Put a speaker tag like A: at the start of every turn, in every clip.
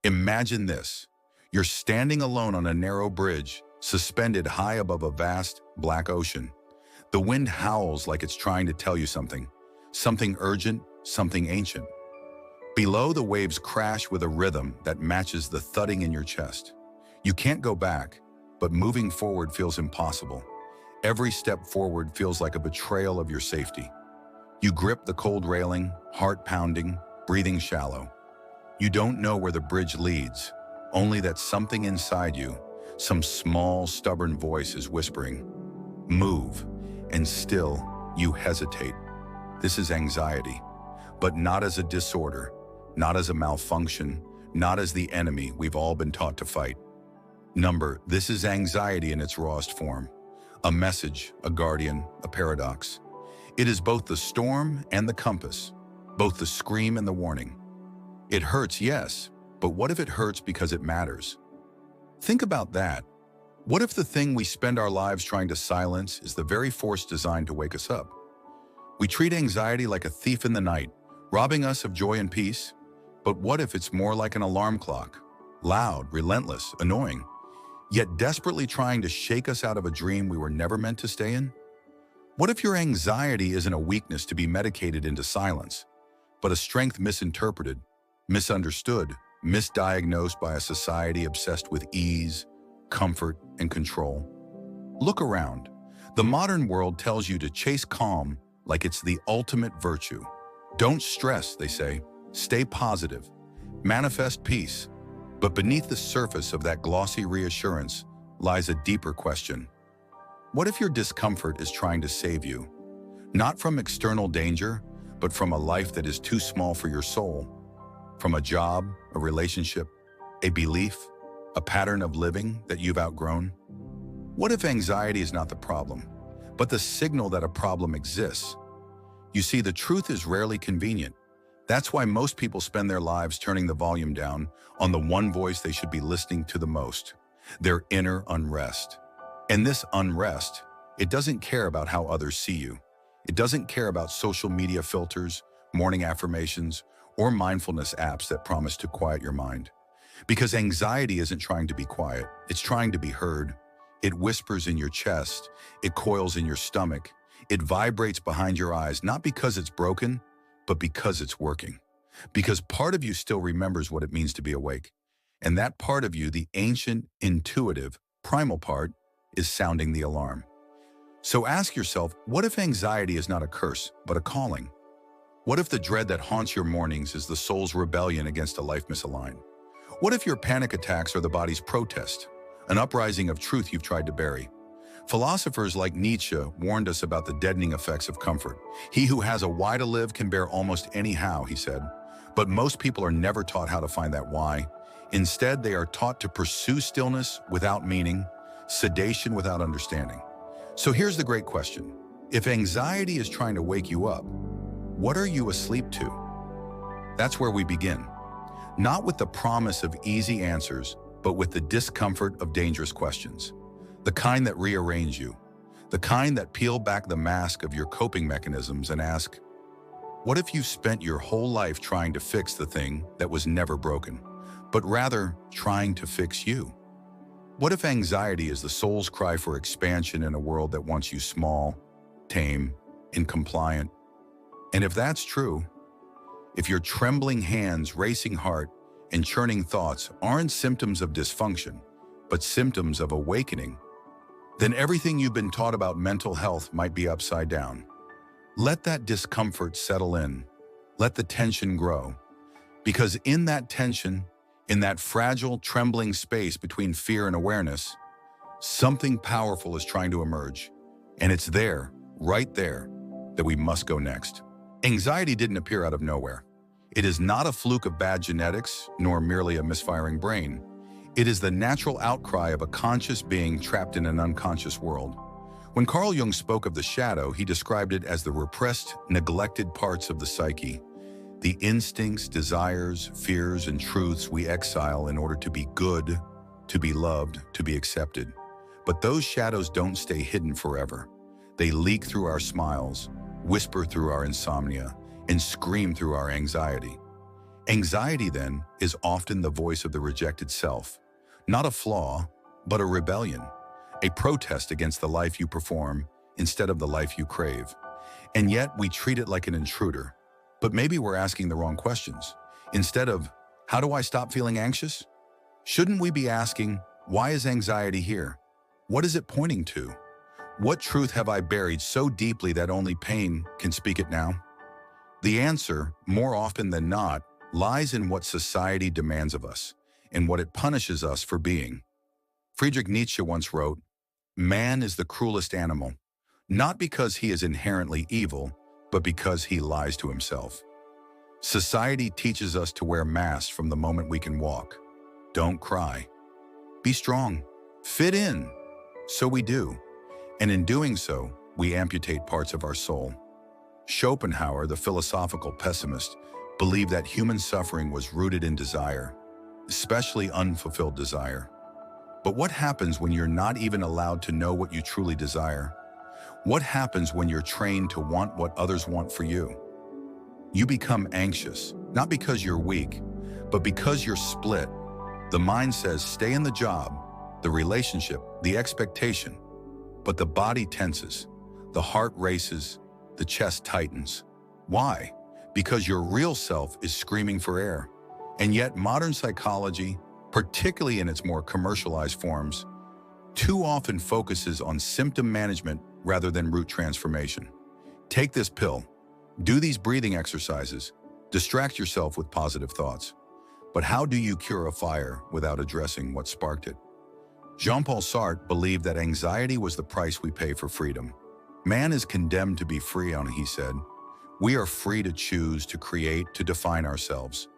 A: Imagine this. You're standing alone on a narrow bridge, suspended high above a vast, black ocean. The wind howls like it's trying to tell you something urgent, something ancient. Below, the waves crash with a rhythm that matches the thudding in your chest. You can't go back, but moving forward feels impossible. Every step forward feels like a betrayal of your safety. You grip the cold railing, heart pounding, breathing shallow. You don't know where the bridge leads, only that something inside you, some small, stubborn voice is whispering, "Move," and still, you hesitate. This is anxiety, but not as a disorder, not as a malfunction, not as the enemy we've all been taught to fight. This is anxiety in its rawest form. A message, a guardian, a paradox. It is both the storm and the compass, both the scream and the warning. It hurts, yes, but what if it hurts because it matters? Think about that. What if the thing we spend our lives trying to silence is the very force designed to wake us up? We treat anxiety like a thief in the night, robbing us of joy and peace. But what if it's more like an alarm clock? Loud, relentless, annoying, yet desperately trying to shake us out of a dream we were never meant to stay in? What if your anxiety isn't a weakness to be medicated into silence, but a strength misinterpreted, misunderstood, misdiagnosed by a society obsessed with ease, comfort, and control? Look around. The modern world tells you to chase calm like it's the ultimate virtue. Don't stress, they say. Stay positive. Manifest peace. But beneath the surface of that glossy reassurance lies a deeper question. What if your discomfort is trying to save you? Not from external danger, but from a life that is too small for your soul. From a job, a relationship, a belief, a pattern of living that you've outgrown? What if anxiety is not the problem, but the signal that a problem exists? You see, the truth is rarely convenient. That's why most people spend their lives turning the volume down on the one voice they should be listening to the most, their inner unrest. And this unrest, it doesn't care about how others see you. It doesn't care about social media filters, morning affirmations, or mindfulness apps that promise to quiet your mind. Because anxiety isn't trying to be quiet, it's trying to be heard. It whispers in your chest, it coils in your stomach, it vibrates behind your eyes, not because it's broken, but because it's working. Because part of you still remembers what it means to be awake. And that part of you, the ancient, intuitive, primal part, is sounding the alarm. So ask yourself, what if anxiety is not a curse, but a calling? What if the dread that haunts your mornings is the soul's rebellion against a life misaligned? What if your panic attacks are the body's protest, an uprising of truth you've tried to bury? Philosophers like Nietzsche warned us about the deadening effects of comfort. He who has a why to live can bear almost any how, he said. But most people are never taught how to find that why. Instead, they are taught to pursue stillness without meaning, sedation without understanding. So here's the great question. If anxiety is trying to wake you up, what are you asleep to? That's where we begin. Not with the promise of easy answers, but with the discomfort of dangerous questions. The kind that rearrange you. The kind that peel back the mask of your coping mechanisms and ask, what if you spent your whole life trying to fix the thing that was never broken, but rather trying to fix you? What if anxiety is the soul's cry for expansion in a world that wants you small, tame, incompliant? And if that's true, if your trembling hands, racing heart, and churning thoughts aren't symptoms of dysfunction, but symptoms of awakening, then everything you've been taught about mental health might be upside down. Let that discomfort settle in. Let the tension grow. Because in that tension, in that fragile, trembling space between fear and awareness, something powerful is trying to emerge. And it's there, right there, that we must go next. Anxiety didn't appear out of nowhere. It is not a fluke of bad genetics, nor merely a misfiring brain. It is the natural outcry of a conscious being trapped in an unconscious world. When Carl Jung spoke of the shadow, he described it as the repressed, neglected parts of the psyche, the instincts, desires, fears, and truths we exile in order to be good, to be loved, to be accepted. But those shadows don't stay hidden forever. They leak through our smiles, whisper through our insomnia, and scream through our anxiety. Anxiety, then, is often the voice of the rejected self, not a flaw, but a rebellion, a protest against the life you perform instead of the life you crave. And yet we treat it like an intruder. But maybe we're asking the wrong questions. Instead of, how do I stop feeling anxious? Shouldn't we be asking, why is anxiety here? What is it pointing to? What truth have I buried so deeply that only pain can speak it now? The answer, more often than not, lies in what society demands of us and what it punishes us for being. Friedrich Nietzsche once wrote, "Man is the cruelest animal, not because he is inherently evil, but because he lies to himself." Society teaches us to wear masks from the moment we can walk. Don't cry. Be strong. Fit in. So we do. And in doing so, we amputate parts of our soul. Schopenhauer, the philosophical pessimist, believed that human suffering was rooted in desire, especially unfulfilled desire. But what happens when you're not even allowed to know what you truly desire? What happens when you're trained to want what others want for you? You become anxious, not because you're weak, but because you're split. The mind says, stay in the job, the relationship, the expectation. But the body tenses, the heart races, the chest tightens. Why? Because your real self is screaming for air. And yet modern psychology, particularly in its more commercialized forms, too often focuses on symptom management rather than root transformation. Take this pill, do these breathing exercises, distract yourself with positive thoughts. But how do you cure a fire without addressing what sparked it? Jean-Paul Sartre believed that anxiety was the price we pay for freedom. Man is condemned to be free, he said. We are free to choose, to create, to define ourselves.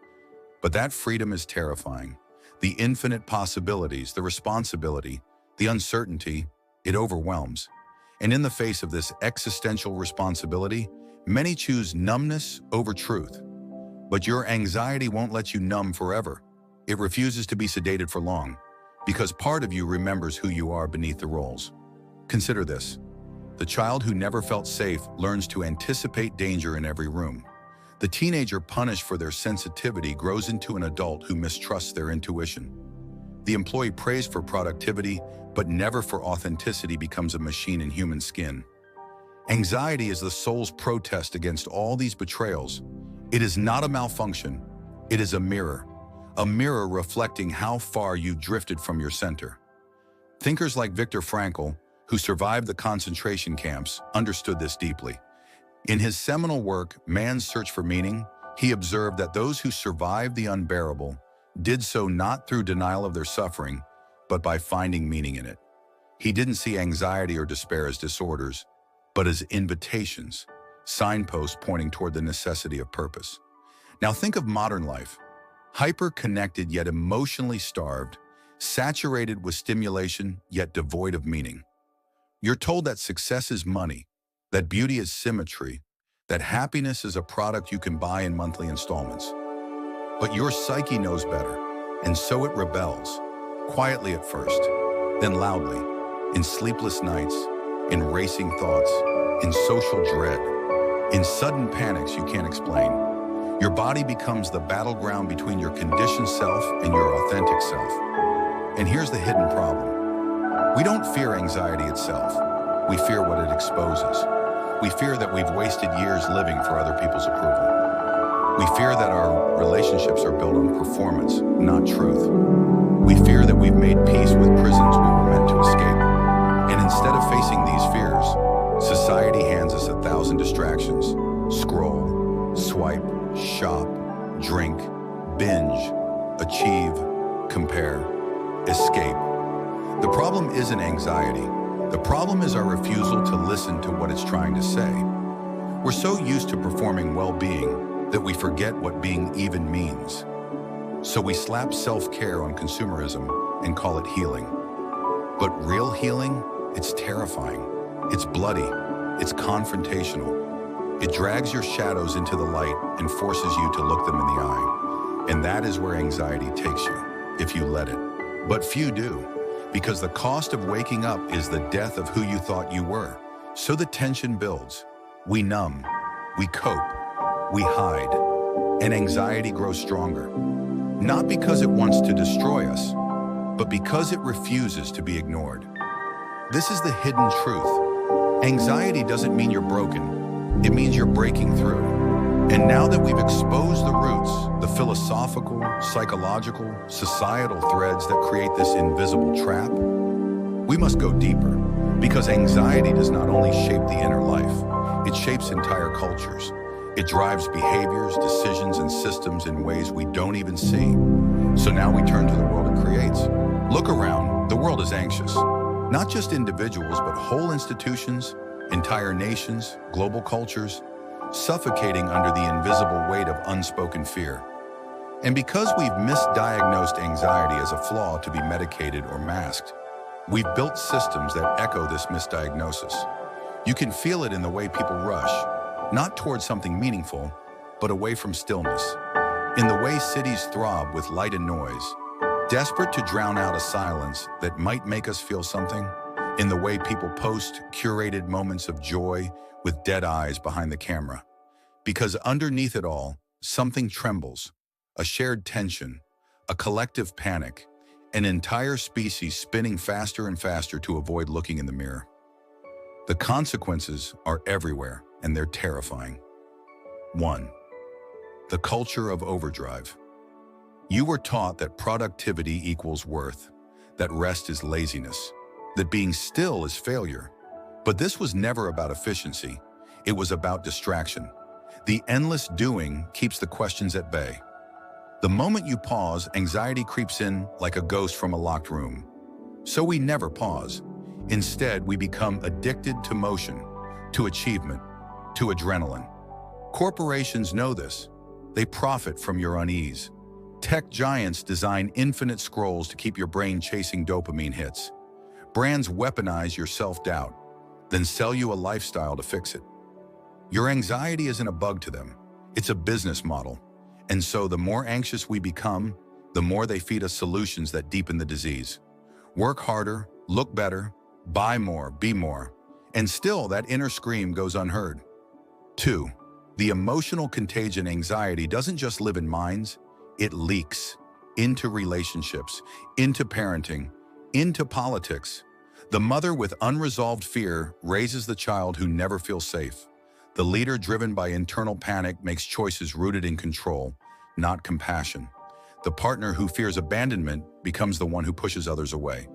A: But that freedom is terrifying. The infinite possibilities, the responsibility, the uncertainty, it overwhelms. And in the face of this existential responsibility, many choose numbness over truth. But your anxiety won't let you numb forever. It refuses to be sedated for long, because part of you remembers who you are beneath the roles. Consider this. The child who never felt safe learns to anticipate danger in every room. The teenager punished for their sensitivity grows into an adult who mistrusts their intuition. The employee praised for productivity, but never for authenticity becomes a machine in human skin. Anxiety is the soul's protest against all these betrayals. It is not a malfunction, it is a mirror reflecting how far you drifted from your center. Thinkers like Viktor Frankl, who survived the concentration camps, understood this deeply. In his seminal work, Man's Search for Meaning, he observed that those who survived the unbearable did so not through denial of their suffering, but by finding meaning in it. He didn't see anxiety or despair as disorders, but as invitations, signposts pointing toward the necessity of purpose. Now think of modern life, hyper-connected yet emotionally starved, saturated with stimulation yet devoid of meaning. You're told that success is money, that beauty is symmetry, that happiness is a product you can buy in monthly installments. But your psyche knows better, and so it rebels, quietly at first, then loudly, in sleepless nights, in racing thoughts, in social dread, in sudden panics you can't explain. Your body becomes the battleground between your conditioned self and your authentic self. And here's the hidden problem. We don't fear anxiety itself. We fear what it exposes. We fear that we've wasted years living for other people's approval. We fear that our relationships are built on performance, not truth. We fear that we've made peace with prisons we were meant to escape. And instead of facing these fears, society hands us 1,000 distractions. Scroll, swipe, shop, drink, binge, achieve, compare, escape. The problem isn't anxiety. The problem is our refusal to listen to what it's trying to say. We're so used to performing well-being that we forget what being even means. So we slap self-care on consumerism and call it healing. But real healing, it's terrifying. It's bloody. It's confrontational. It drags your shadows into the light and forces you to look them in the eye. And that is where anxiety takes you, if you let it. But few do. Because the cost of waking up is the death of who you thought you were. So the tension builds. We numb, we cope, we hide. and anxiety grows stronger. Not because it wants to destroy us, but because it refuses to be ignored. This is the hidden truth. Anxiety doesn't mean you're broken. It means you're breaking through. And now that we've exposed the roots, the philosophical, psychological, societal threads that create this invisible trap, we must go deeper. Because anxiety does not only shape the inner life, it shapes entire cultures. It drives behaviors, decisions, and systems in ways we don't even see. So now we turn to the world it creates. Look around, the world is anxious. Not just individuals, but whole institutions, entire nations, global cultures, suffocating under the invisible weight of unspoken fear. And because we've misdiagnosed anxiety as a flaw to be medicated or masked, we've built systems that echo this misdiagnosis. You can feel it in the way people rush, not towards something meaningful, but away from stillness. In the way cities throb with light and noise, desperate to drown out a silence that might make us feel something. In the way people post curated moments of joy with dead eyes behind the camera. Because underneath it all, something trembles, a shared tension, a collective panic, an entire species spinning faster and faster to avoid looking in the mirror. The consequences are everywhere, and they're terrifying. 1. The culture of overdrive. You were taught that productivity equals worth, that rest is laziness, that being still is failure. But this was never about efficiency. It was about distraction. The endless doing keeps the questions at bay. The moment you pause, anxiety creeps in like a ghost from a locked room. So we never pause. Instead, we become addicted to motion, to achievement, to adrenaline. Corporations know this. They profit from your unease. Tech giants design infinite scrolls to keep your brain chasing dopamine hits. Brands weaponize your self-doubt, then sell you a lifestyle to fix it. Your anxiety isn't a bug to them. It's a business model. And so the more anxious we become, the more they feed us solutions that deepen the disease. Work harder, look better, buy more, be more. And still that inner scream goes unheard. 2. The emotional contagion. Anxiety doesn't just live in minds, it leaks into relationships, into parenting, into politics. The mother with unresolved fear raises the child who never feels safe. The leader driven by internal panic makes choices rooted in control, not compassion. The partner who fears abandonment becomes the one who pushes others away.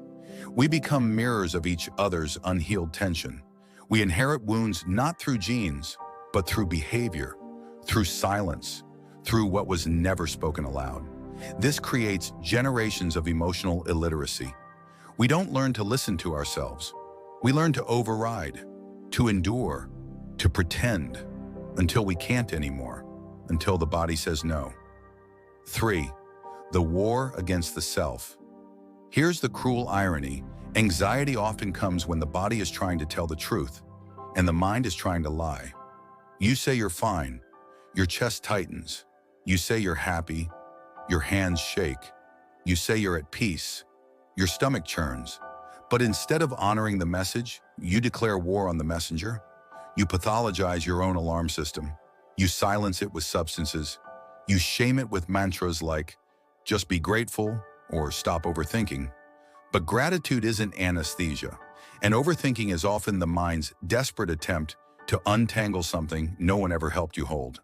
A: We become mirrors of each other's unhealed tension. We inherit wounds not through genes, but through behavior, through silence, through what was never spoken aloud. This creates generations of emotional illiteracy. We don't learn to listen to ourselves. We learn to override, to endure, to pretend, until we can't anymore, until the body says no. 3. The war against the self. Here's the cruel irony. Anxiety often comes when the body is trying to tell the truth, and the mind is trying to lie. You say you're fine, your chest tightens. You say you're happy, your hands shake. You say you're at peace, your stomach churns. But instead of honoring the message, you declare war on the messenger. You pathologize your own alarm system. You silence it with substances. You shame it with mantras like, just be grateful or stop overthinking. But gratitude isn't anesthesia, and overthinking is often the mind's desperate attempt to untangle something no one ever helped you hold.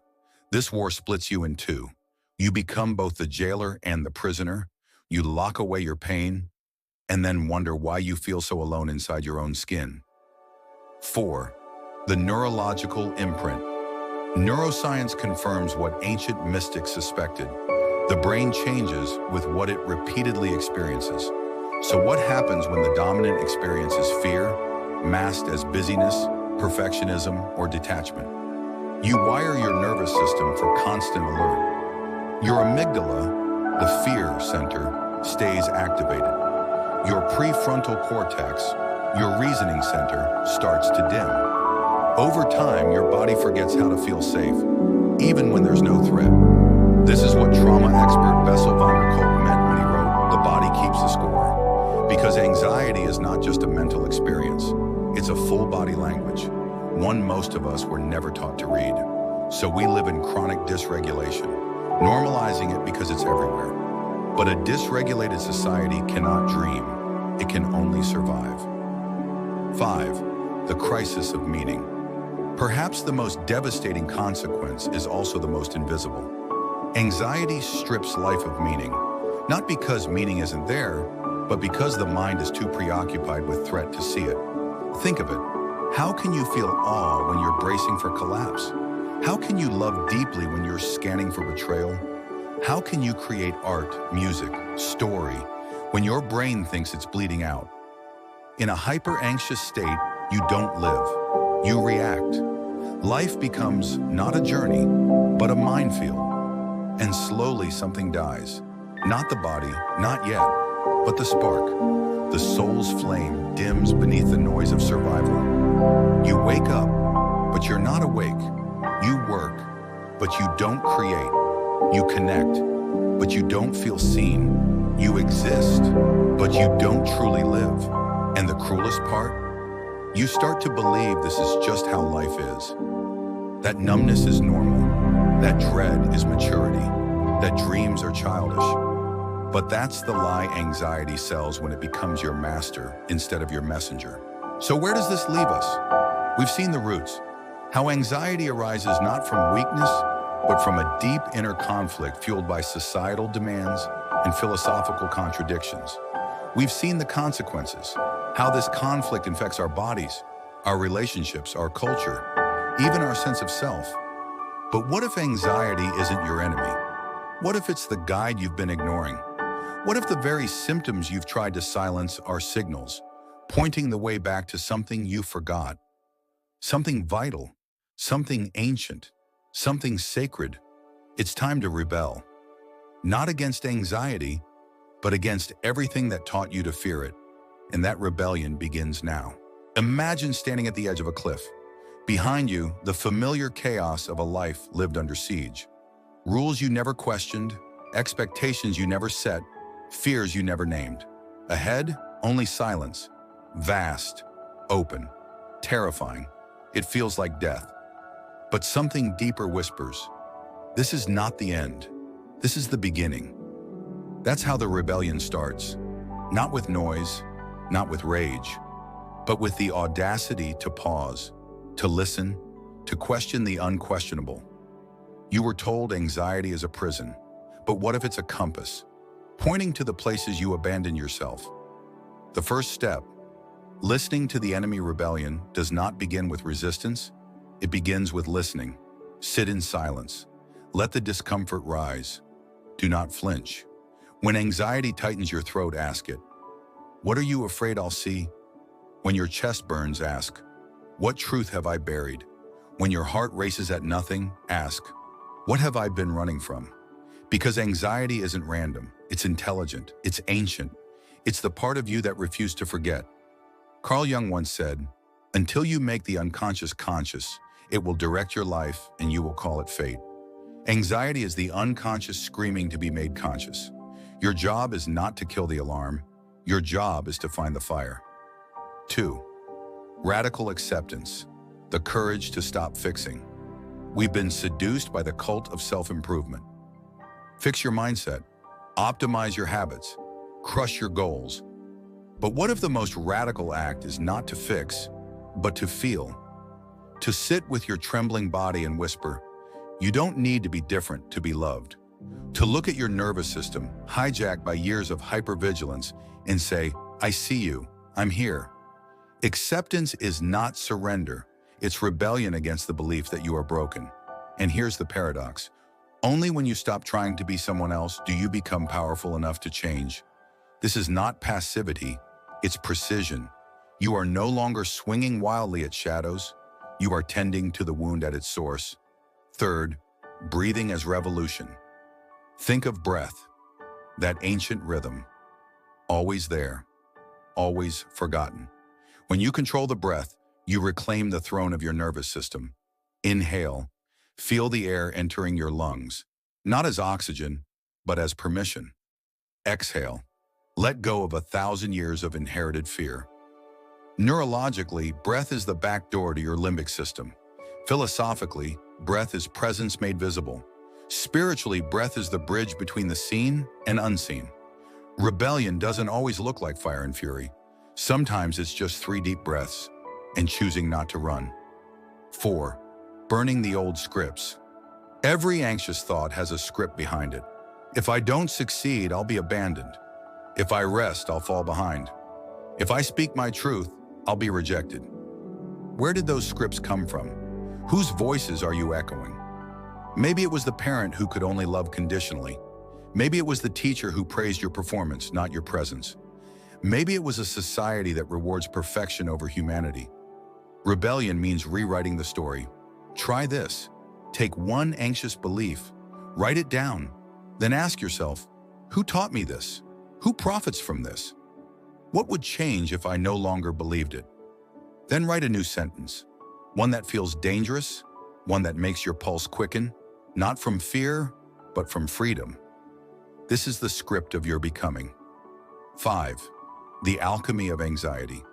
A: This war splits you in two. You become both the jailer and the prisoner. You lock away your pain, and then wonder why you feel so alone inside your own skin. 4. The neurological imprint. Neuroscience confirms what ancient mystics suspected. The brain changes with what it repeatedly experiences. So what happens when the dominant experience is fear, masked as busyness, perfectionism, or detachment? You wire your nervous system for constant alert. Your amygdala, the fear center, stays activated. Your prefrontal cortex, your reasoning center, starts to dim. Over time, your body forgets how to feel safe, even when there's no threat. This is what trauma expert Bessel van der Kolk meant when he wrote, "The body keeps the score." Because anxiety is not just a mental experience, it's a full body language, one most of us were never taught to read. So we live in chronic dysregulation, normalizing it because it's everywhere. But a dysregulated society cannot dream. It can only survive. 5. The crisis of meaning. Perhaps the most devastating consequence is also the most invisible. Anxiety strips life of meaning, not because meaning isn't there, but because the mind is too preoccupied with threat to see it. Think of it. How can you feel awe when you're bracing for collapse? How can you love deeply when you're scanning for betrayal? How can you create art, music, story, when your brain thinks it's bleeding out? In a hyper-anxious state, you don't live. You react. Life becomes not a journey, but a minefield. And slowly something dies. Not the body, not yet, but the spark. The soul's flame dims beneath the noise of survival. You wake up, but you're not awake. You work, but you don't create. You connect, but you don't feel seen. You exist, but you don't truly live. And the cruelest part? You start to believe this is just how life is. That numbness is normal. That dread is maturity. That dreams are childish. But that's the lie anxiety sells when it becomes your master instead of your messenger. So where does this leave us? We've seen the roots. How anxiety arises not from weakness, but from a deep inner conflict fueled by societal demands and philosophical contradictions. We've seen the consequences, how this conflict infects our bodies, our relationships, our culture, even our sense of self. But what if anxiety isn't your enemy? What if it's the guide you've been ignoring? What if the very symptoms you've tried to silence are signals, pointing the way back to something you forgot? Something vital, something ancient, something sacred. It's time to rebel. Not against anxiety, but against everything that taught you to fear it. And that rebellion begins now. Imagine standing at the edge of a cliff. Behind you, the familiar chaos of a life lived under siege. Rules you never questioned, expectations you never set, fears you never named. Ahead, only silence. Vast, open, terrifying. It feels like death. But something deeper whispers, this is not the end. This is the beginning. That's how the rebellion starts. Not with noise, not with rage, but with the audacity to pause, to listen, to question the unquestionable. You were told anxiety is a prison, but what if it's a compass, pointing to the places you abandon yourself? The first step, listening to the enemy rebellion, does not begin with resistance. It begins with listening. Sit in silence. Let the discomfort rise. Do not flinch. When anxiety tightens your throat, ask it, what are you afraid I'll see? When your chest burns, ask, what truth have I buried? When your heart races at nothing, ask, what have I been running from? Because anxiety isn't random. It's intelligent. It's ancient. It's the part of you that refused to forget. Carl Jung once said, until you make the unconscious conscious, it will direct your life and you will call it fate. Anxiety is the unconscious screaming to be made conscious. Your job is not to kill the alarm. Your job is to find the fire. 2. Radical acceptance, the courage to stop fixing. We've been seduced by the cult of self-improvement. Fix your mindset, optimize your habits, crush your goals. But what if the most radical act is not to fix, but to feel? To sit with your trembling body and whisper, you don't need to be different to be loved. To look at your nervous system, hijacked by years of hypervigilance, and say, I see you, I'm here. Acceptance is not surrender. It's rebellion against the belief that you are broken. And here's the paradox. Only when you stop trying to be someone else do you become powerful enough to change. This is not passivity, it's precision. You are no longer swinging wildly at shadows. You are tending to the wound at its source. 3. Breathing as revolution. Think of breath, that ancient rhythm. Always there, always forgotten. When you control the breath, you reclaim the throne of your nervous system. Inhale. Feel the air entering your lungs, not as oxygen, but as permission. Exhale. Let go of 1,000 years of inherited fear. Neurologically, breath is the back door to your limbic system. Philosophically, breath is presence made visible. Spiritually, breath is the bridge between the seen and unseen. Rebellion doesn't always look like fire and fury. Sometimes it's just 3 deep breaths and choosing not to run. 4. Burning the old scripts. Every anxious thought has a script behind it. If I don't succeed, I'll be abandoned. If I rest, I'll fall behind. If I speak my truth, I'll be rejected. Where did those scripts come from? Whose voices are you echoing? Maybe it was the parent who could only love conditionally. Maybe it was the teacher who praised your performance, not your presence. Maybe it was a society that rewards perfection over humanity. Rebellion means rewriting the story. Try this. Take one anxious belief, write it down, then ask yourself, who taught me this? Who profits from this? What would change if I no longer believed it? Then write a new sentence, one that feels dangerous, one that makes your pulse quicken, not from fear, but from freedom. This is the script of your becoming. 5. The alchemy of anxiety.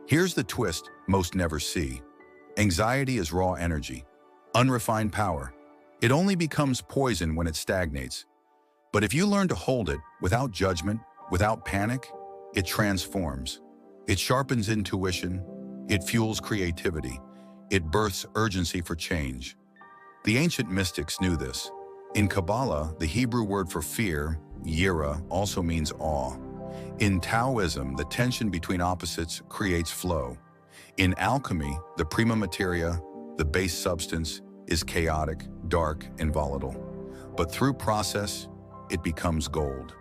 A: Here's the twist most never see. Anxiety is raw energy, unrefined power. It only becomes poison when it stagnates. But if you learn to hold it without judgment, without panic, it transforms. It sharpens intuition. It fuels creativity. It births urgency for change. The ancient mystics knew this. In Kabbalah, the Hebrew word for fear, yira, also means awe. In Taoism, the tension between opposites creates flow. In alchemy, the prima materia, the base substance, is chaotic, dark, and volatile. But through process, it becomes gold.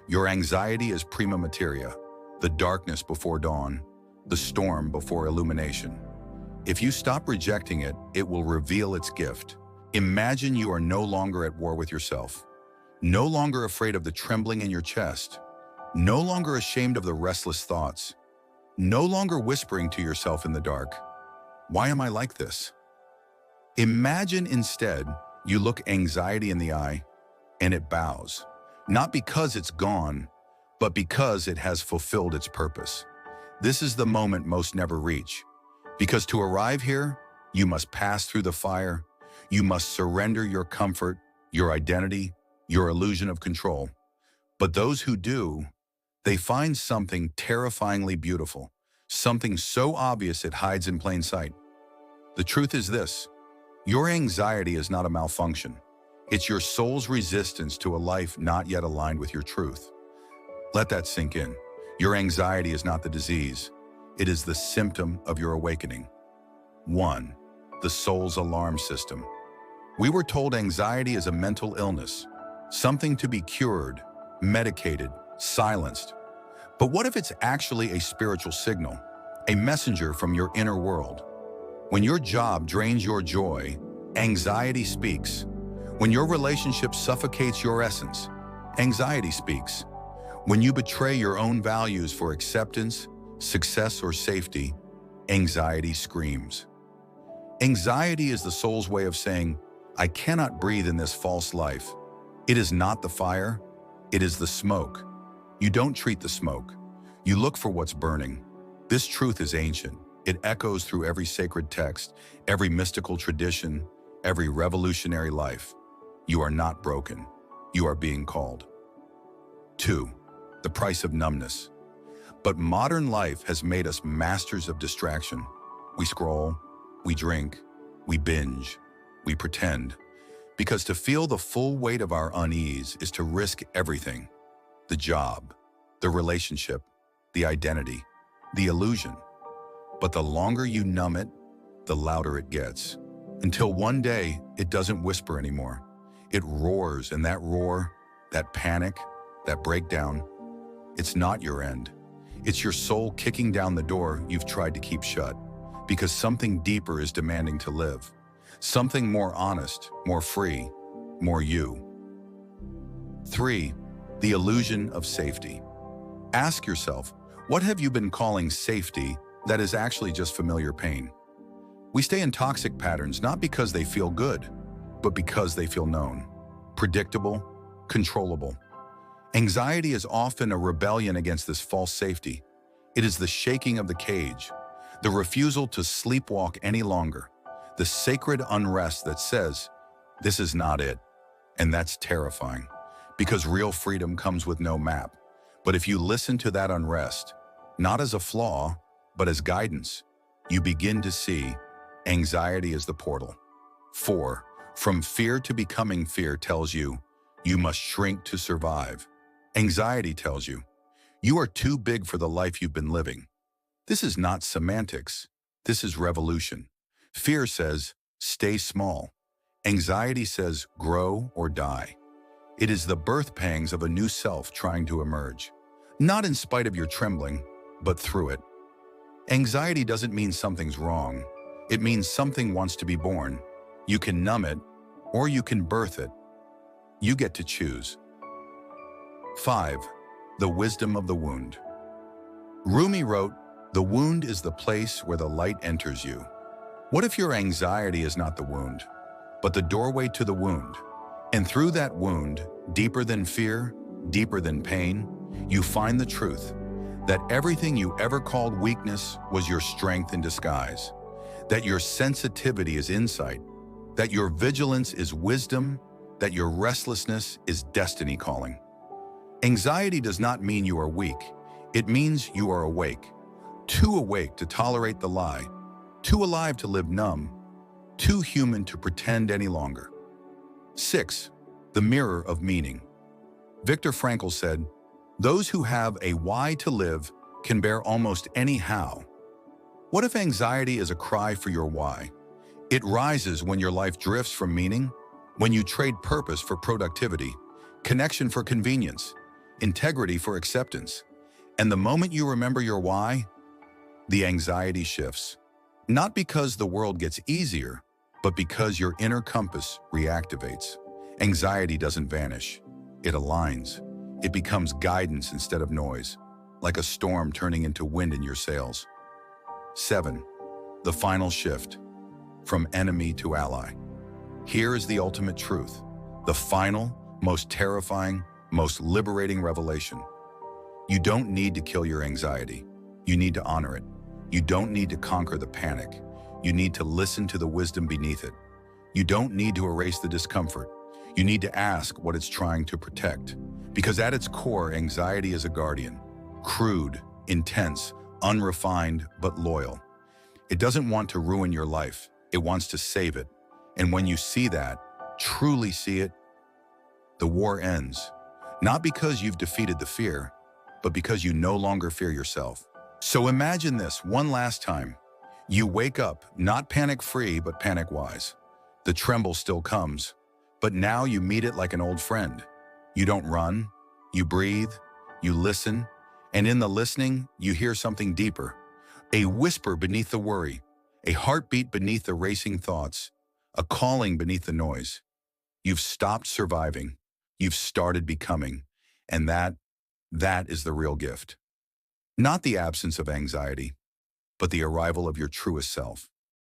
A: Your anxiety is prima materia, the darkness before dawn, the storm before illumination. If you stop rejecting it, it will reveal its gift. Imagine you are no longer at war with yourself, no longer afraid of the trembling in your chest, no longer ashamed of the restless thoughts, no longer whispering to yourself in the dark, "Why am I like this?" Imagine instead you look anxiety in the eye and it bows, not because it's gone, but because it has fulfilled its purpose. This is the moment most never reach, because to arrive here, you must pass through the fire. You must surrender your comfort, your identity, your illusion of control. But those who do, they find something terrifyingly beautiful, something so obvious it hides in plain sight. The truth is this: your anxiety is not a malfunction. It's your soul's resistance to a life not yet aligned with your truth. Let that sink in. Your anxiety is not the disease. It is the symptom of your awakening. 1. The soul's alarm system. We were told anxiety is a mental illness, something to be cured, medicated, silenced. But what if it's actually a spiritual signal, a messenger from your inner world? When your job drains your joy, anxiety speaks. When your relationship suffocates your essence, anxiety speaks. When you betray your own values for acceptance, success, or safety, anxiety screams. Anxiety is the soul's way of saying, "I cannot breathe in this false life." It is not the fire, it is the smoke. You don't treat the smoke. You look for what's burning. This truth is ancient. It echoes through every sacred text, every mystical tradition, every revolutionary life. You are not broken. You are being called. 2. The price of numbness. But modern life has made us masters of distraction. We scroll, we drink, we binge, we pretend. Because to feel the full weight of our unease is to risk everything: the job, the relationship, the identity, the illusion. But the longer you numb it, the louder it gets. Until one day, it doesn't whisper anymore. It roars, and that roar, that panic, that breakdown, it's not your end. It's your soul kicking down the door you've tried to keep shut, because something deeper is demanding to live. Something more honest, more free, more you. 3. The illusion of safety. Ask yourself, what have you been calling safety that is actually just familiar pain? We stay in toxic patterns not because they feel good, but because they feel known, predictable, controllable. Anxiety is often a rebellion against this false safety. It is the shaking of the cage, the refusal to sleepwalk any longer, the sacred unrest that says, "This is not it," And that's terrifying, because real freedom comes with no map. But if you listen to that unrest, not as a flaw, but as guidance, you begin to see anxiety as the portal. 4. From fear to becoming fear tells you, you must shrink to survive. Anxiety tells you, you are too big for the life you've been living. This is not semantics. This is revolution. Fear says, stay small. Anxiety says, grow or die. It is the birth pangs of a new self trying to emerge. Not in spite of your trembling, but through it. Anxiety doesn't mean something's wrong. It means something wants to be born. You can numb it, or you can birth it. You get to choose. 5. The wisdom of the wound. Rumi wrote, "The wound is the place where the light enters you." What if your anxiety is not the wound, but the doorway to the wound? And through that wound, deeper than fear, deeper than pain, you find the truth that everything you ever called weakness was your strength in disguise, that your sensitivity is insight, that your vigilance is wisdom, that your restlessness is destiny calling. Anxiety does not mean you are weak. It means you are awake. Too awake to tolerate the lie, too alive to live numb, too human to pretend any longer. 6. The mirror of meaning. Viktor Frankl said, "Those who have a why to live can bear almost any how." What if anxiety is a cry for your why? It rises when your life drifts from meaning, when you trade purpose for productivity, connection for convenience, integrity for acceptance. And the moment you remember your why, the anxiety shifts. Not because the world gets easier, but because your inner compass reactivates. Anxiety doesn't vanish. It aligns. It becomes guidance instead of noise, like a storm turning into wind in your sails. 7. The final shift, from enemy to ally. Here is the ultimate truth, the final, most terrifying, most liberating revelation. You don't need to kill your anxiety. You need to honor it. You don't need to conquer the panic. You need to listen to the wisdom beneath it. You don't need to erase the discomfort. You need to ask what it's trying to protect. Because at its core, anxiety is a guardian. Crude, intense, unrefined, but loyal. It doesn't want to ruin your life. It wants to save it. And when you see that, truly see it, the war ends. Not because you've defeated the fear, but because you no longer fear yourself. So imagine this one last time. You wake up, not panic-free, but panic-wise. The tremble still comes, but now you meet it like an old friend. You don't run, you breathe, you listen, and in the listening, you hear something deeper. A whisper beneath the worry, a heartbeat beneath the racing thoughts, a calling beneath the noise. You've stopped surviving, you've started becoming, and that is the real gift. Not the absence of anxiety, but the arrival of your truest self.